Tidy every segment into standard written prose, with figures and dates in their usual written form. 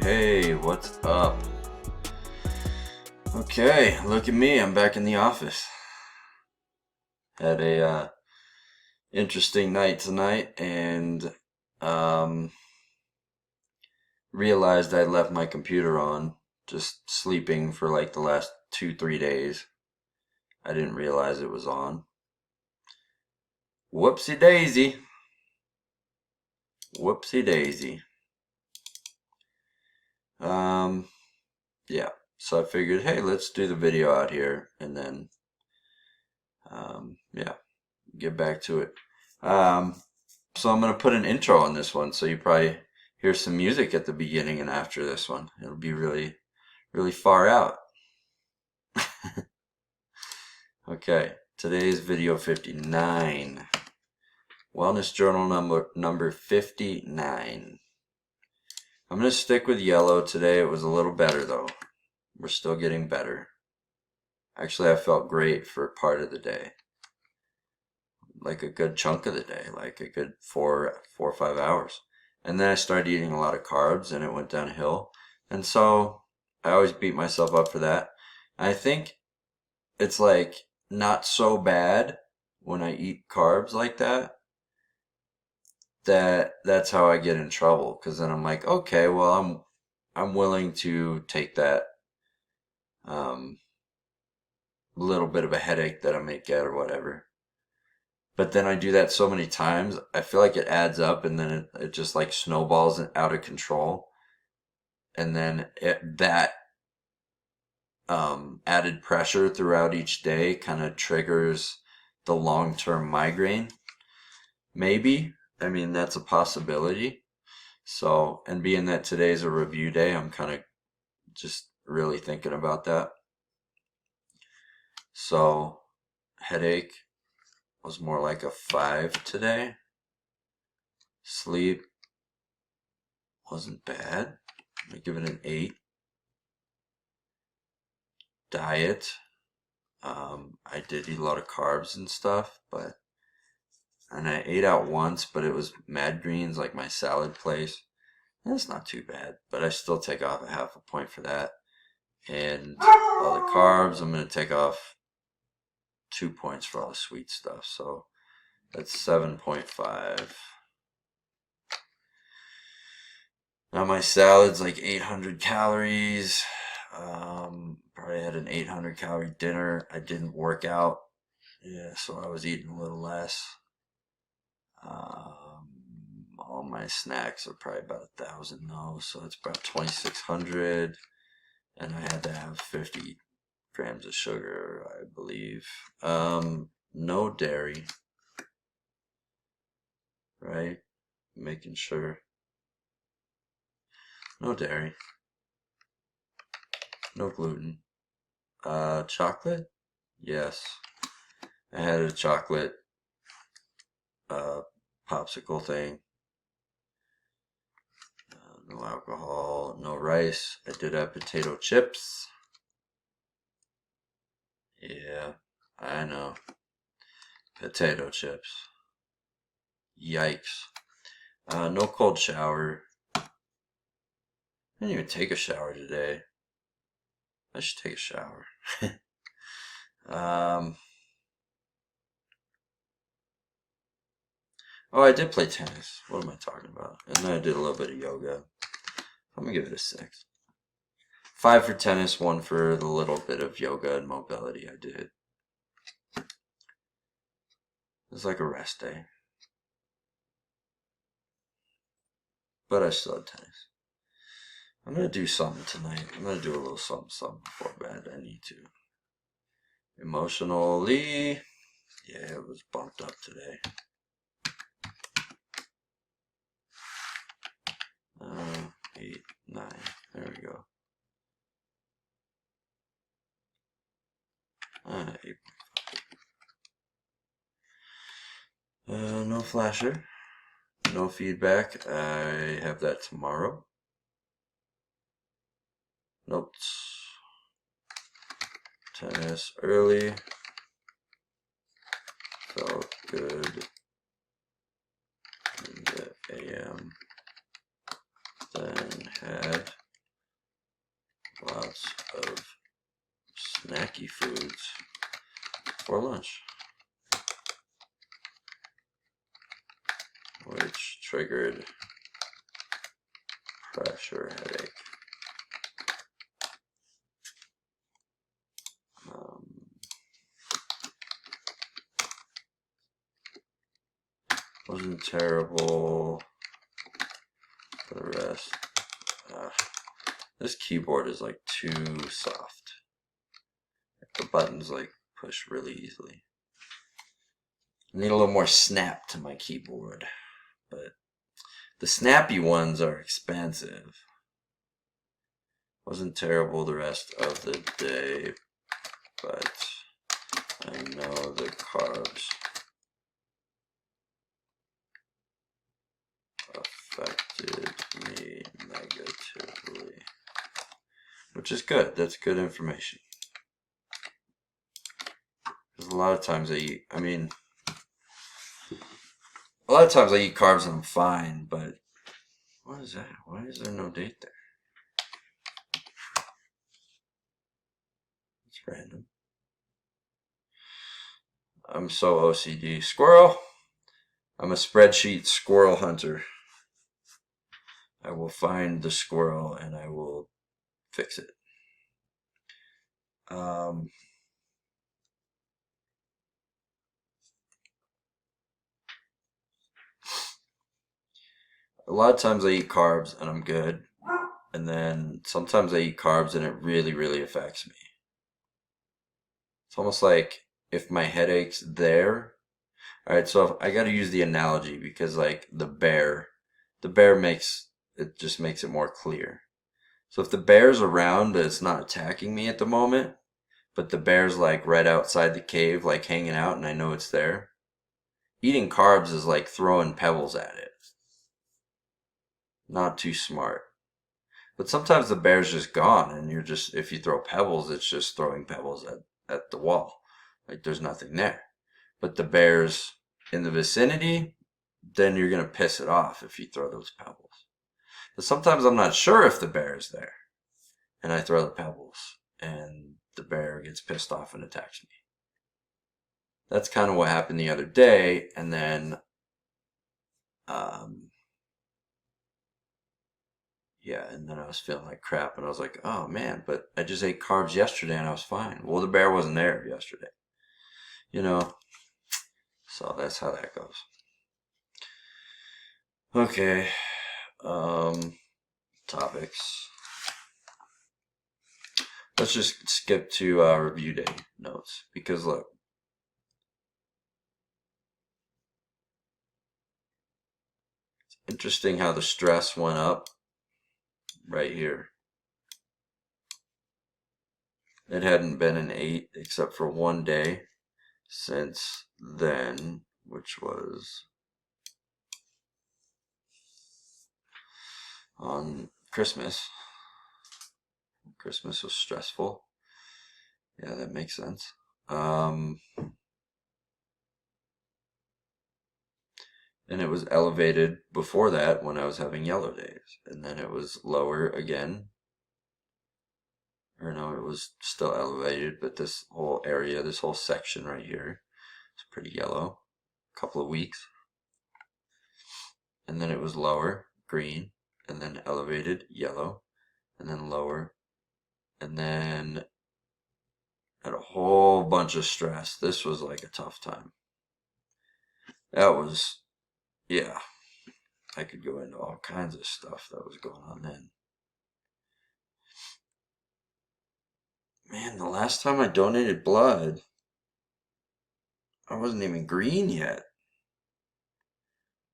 Hey, what's up? Okay, look at me. I'm back in the office. Had a interesting night tonight and um, realized I left my computer on, just sleeping for like the last 2, 3 days. I didn't realize it was on. Whoopsie daisy. Whoopsie daisy. Um, yeah. So I figured, hey, let's do the video out here and then, yeah, get back to it. So I'm going to put an intro on this one, so you probably hear some music at the beginning and after this one. It'll be really, really far out. Okay, today's video 59. Wellness Journal number 59. I'm going to stick with yellow today. It was a little better though. We're still getting better. Actually, I felt great for part of the day. Like a good chunk of the day, like a good 4 or 5 hours. And then I started eating a lot of carbs and it went downhill. And so I always beat myself up for that. I think it's like not so bad when I eat carbs like that, that's how I get in trouble. Cause then I'm like, okay, well, I'm willing to take that, um, little bit of a headache that I may get or whatever. But then I do that so many times, I feel like it adds up and then it just like snowballs out of control. And then that added pressure throughout each day kind of triggers the long-term migraine. Maybe. I mean, that's a possibility. So, and being that today's a review day, I'm kind of just really thinking about that. So, headache was more like a 5 today. Sleep wasn't bad. I give it an 8. Diet. I did eat a lot of carbs and stuff, and I ate out once, but it was Mad Greens, like my salad place. And it's not too bad, but I still take off a half a point for that. And all the carbs, I'm going to take off 2 points for all the sweet stuff. So that's 7.5. Now my salad's like 800 calories. Probably had an 800 calorie dinner. I didn't work out. Yeah, so I was eating a little less. All my snacks are probably about 1,000 though, so it's about 2,600. And I had to have 50 grams of sugar, I believe. No dairy, right? Making sure. No dairy. No gluten. Chocolate? Yes. I had a chocolate popsicle thing. No alcohol, no rice. I did have potato chips. Yeah, I know. Potato chips. Yikes. No cold shower. I didn't even take a shower today. I should take a shower. Oh, I did play tennis. What am I talking about? And then I did a little bit of yoga. I'm gonna give it a 6. 5 for tennis, 1 for the little bit of yoga and mobility I did. It was like a rest day. But I still had tennis. I'm gonna do something tonight. I'm gonna do a little something before bed. I need to. Emotionally, yeah, it was bumped up today. 8, 9. There we go. 8. No flasher. No feedback. I have that tomorrow. Notes. Tennis early. Felt good in the AM. Then had for lunch, which triggered pressure headache. Wasn't terrible for the rest. This keyboard is like too soft. The buttons like push really easily. I need a little more snap to my keyboard, but the snappy ones are expensive. Wasn't terrible the rest of the day, but I know the carbs affected me negatively, which is good. That's good information. Because a lot of times I eat carbs and I'm fine, but what is that? Why is there no date there? It's random. I'm so OCD. Squirrel! I'm a spreadsheet squirrel hunter. I will find the squirrel and I will fix it. A lot of times I eat carbs and I'm good. And then sometimes I eat carbs and it really, really affects me. It's almost like if my headache's there. Alright, so I gotta use the analogy because like the bear just makes it more clear. So if the bear's around, it's not attacking me at the moment, but the bear's like right outside the cave, like hanging out, and I know it's there. Eating carbs is like throwing pebbles at it. Not too smart. But sometimes the bear's just gone, and if you throw pebbles, it's just throwing pebbles at the wall. Like there's nothing there. But the bear's in the vicinity, then you're going to piss it off if you throw those pebbles. But sometimes I'm not sure if the bear is there, and I throw the pebbles, and the bear gets pissed off and attacks me. That's kind of what happened the other day, and then, and then I was feeling like crap, and I was like, oh man, but I just ate carbs yesterday, and I was fine. Well, the bear wasn't there yesterday, so that's how that goes. Okay, topics. Let's just skip to review day notes, because look, it's interesting how the stress went up right here. It hadn't been an 8 except for one day since then, which was on Christmas. Christmas was stressful. Yeah, that makes sense. And it was elevated before that when I was having yellow days. And then it was lower again. Or no, it was still elevated, but this whole area, this whole section right here is pretty yellow. A couple of weeks. And then it was lower, green, and then elevated, yellow, and then lower. And then had a whole bunch of stress. This was like a tough time. That was, yeah, I could go into all kinds of stuff that was going on then. Man, the last time I donated blood, I wasn't even green yet.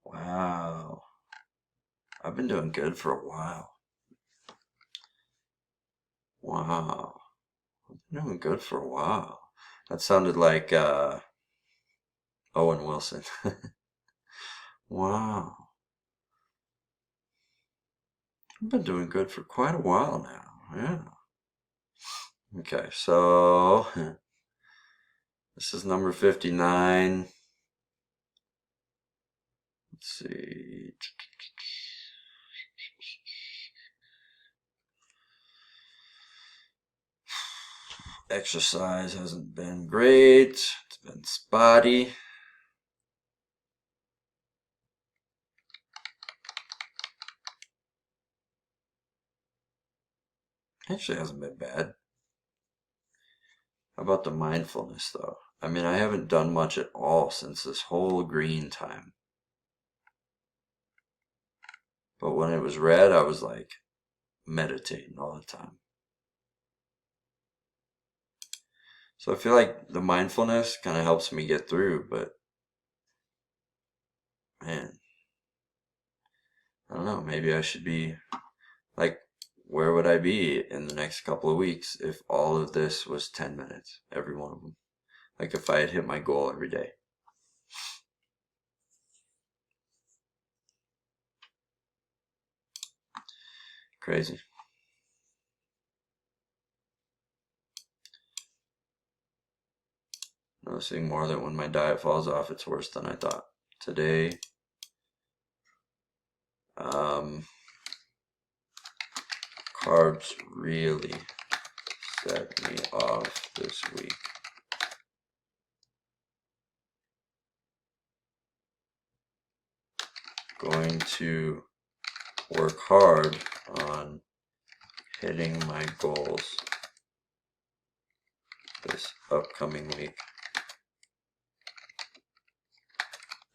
Wow. I've been doing good for a while. Wow. I've been doing good for a while. That sounded like Owen Wilson. Wow. I've been doing good for quite a while now. Yeah. Okay, so this is number 59. Let's see. Exercise hasn't been great been spotty. Actually hasn't been bad. How about the mindfulness though? I mean, I haven't done much at all since this whole green time. But when it was red, I was like meditating all the time. So I feel like the mindfulness kind of helps me get through, but man, I don't know, maybe I should be like, where would I be in the next couple of weeks if all of this was 10 minutes, every one of them? Like if I had hit my goal every day. Crazy. Noticing more that when my diet falls off, it's worse than I thought. Today, carbs really set me off this week. Going to work hard on hitting my goals this upcoming week.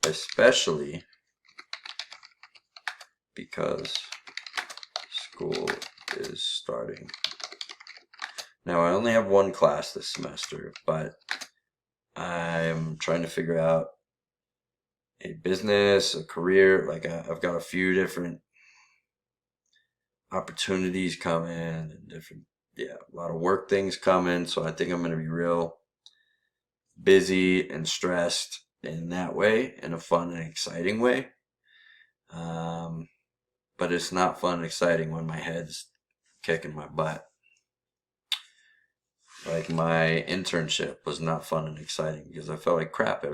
Especially because school is starting. Now, I only have one class this semester, but I'm trying to figure out a business, a career. Like I've got a few different opportunities coming and a lot of work things coming. So I think I'm going to be real busy and stressed in that way, in a fun and exciting way. But it's not fun and exciting when my head's kicking my butt. Like my internship was not fun and exciting because I felt like crap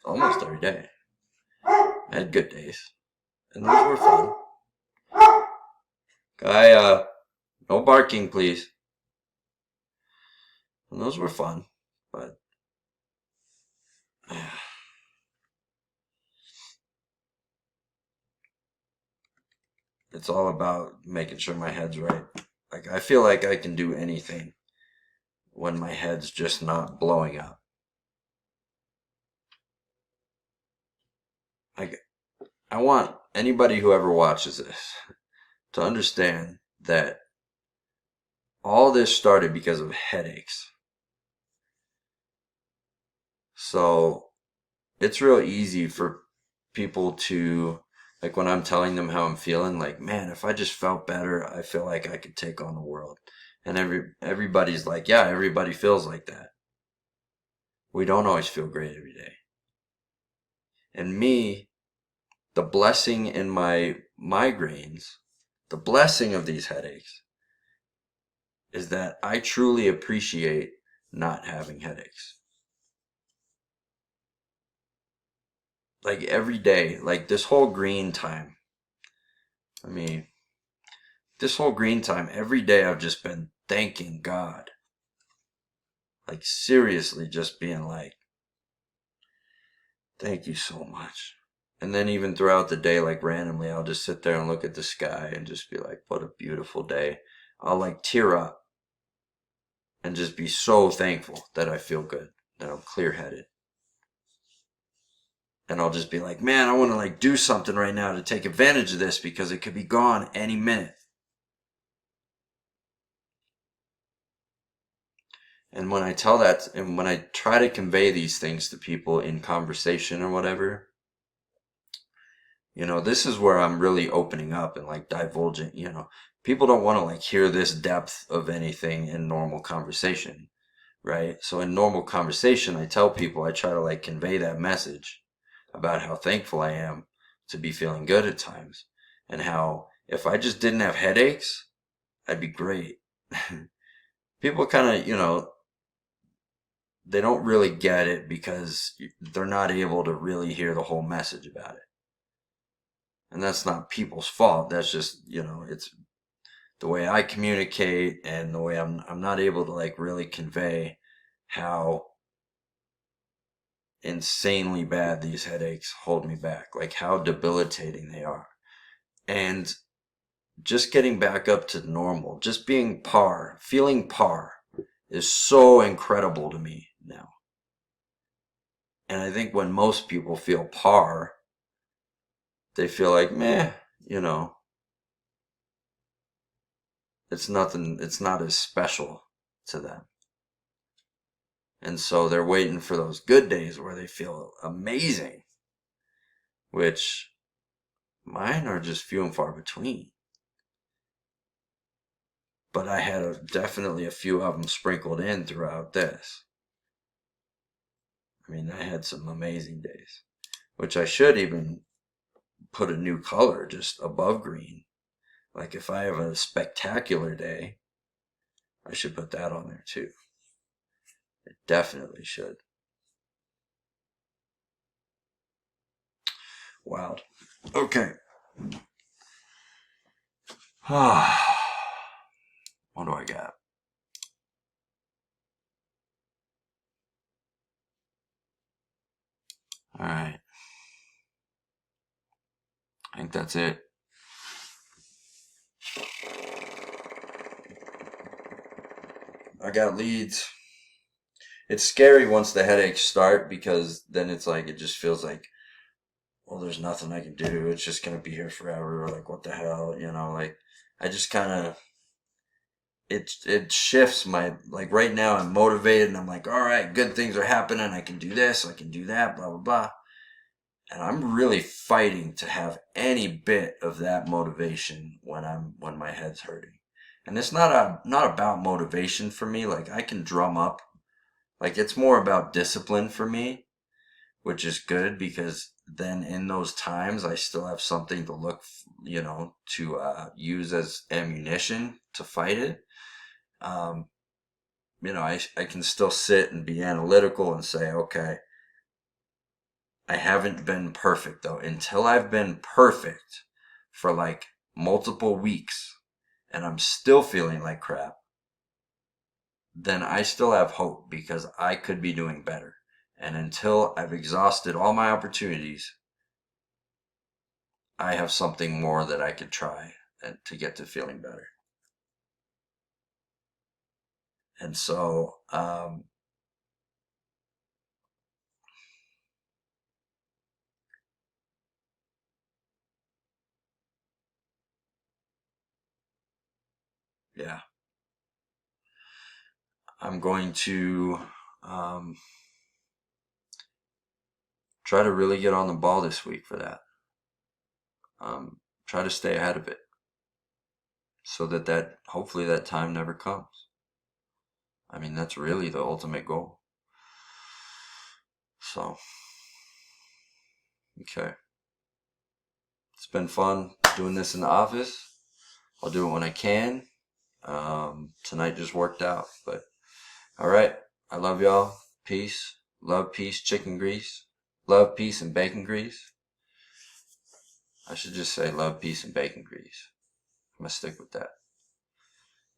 almost every day. I had good days, and those were fun. Guy, no barking, please. And those were fun, but it's all about making sure my head's right. Like I feel like I can do anything when my head's just not blowing up. I want anybody who ever watches this to understand that all this started because of headaches. So it's real easy for people to, like when I'm telling them how I'm feeling, like, man, if I just felt better, I feel like I could take on the world. And everybody's like, yeah, everybody feels like that. We don't always feel great every day. And me, the blessing in my migraines, the blessing of these headaches, is that I truly appreciate not having headaches. Like every day, like this whole green time. This whole green time, every day I've just been thanking God. Like seriously, just being like, thank you so much. And then even throughout the day, like randomly, I'll just sit there and look at the sky and just be like, what a beautiful day. I'll like tear up and just be so thankful that I feel good, that I'm clear-headed. And I'll just be like, man, I want to like do something right now to take advantage of this because it could be gone any minute. And when I tell that, and when I try to convey these things to people in conversation or whatever, this is where I'm really opening up and like divulging, people don't want to like hear this depth of anything in normal conversation, right? So in normal conversation, I tell people, I try to like convey that message about how thankful I am to be feeling good at times and how if I just didn't have headaches, I'd be great. People kind of, they don't really get it because they're not able to really hear the whole message about it. And that's not people's fault. That's just, it's the way I communicate and the way I'm not able to like really convey how insanely bad these headaches hold me back, like how debilitating they are. And just getting back up to normal, just being par, feeling par, is so incredible to me now. And I think when most people feel par, they feel like, meh, you know, it's nothing, it's not as special to them. And so they're waiting for those good days where they feel amazing, which mine are just few and far between. But I had definitely a few of them sprinkled in throughout this. I mean, I had some amazing days, which I should even put a new color just above green. Like if I have a spectacular day, I should put that on there too. It definitely should. Wow. Okay. What do I got? All right. I think that's it. I got leads. It's scary once the headaches start because then it's like, it just feels like, well, there's nothing I can do. It's just going to be here forever. Or like, what the hell? You know, like, I just kind of, it shifts my, like right now I'm motivated and I'm like, all right, good things are happening. I can do this. I can do that, blah, blah, blah. And I'm really fighting to have any bit of that motivation when my head's hurting. And it's not about motivation for me. Like I can drum up. Like it's more about discipline for me, which is good because then in those times I still have something to look, to use as ammunition to fight it. I can still sit and be analytical and say, okay, I haven't been perfect though. Until I've been perfect for like multiple weeks and I'm still feeling like crap, then I still have hope because I could be doing better. And until I've exhausted all my opportunities, I have something more that I could try to get to feeling better. And so, yeah, I'm going to try to really get on the ball this week for that. Try to stay ahead of it so that hopefully that time never comes. I mean, that's really the ultimate goal. So, okay. It's been fun doing this in the office. I'll do it when I can. Tonight just worked out, but all right. I love y'all. Peace. Love, peace, chicken grease. Love, peace, and bacon grease. I should just say love, peace, and bacon grease. I'm gonna stick with that.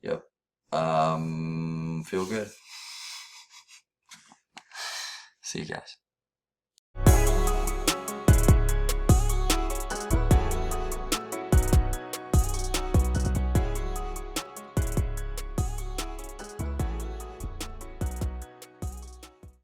Yep. Feel good. See you guys.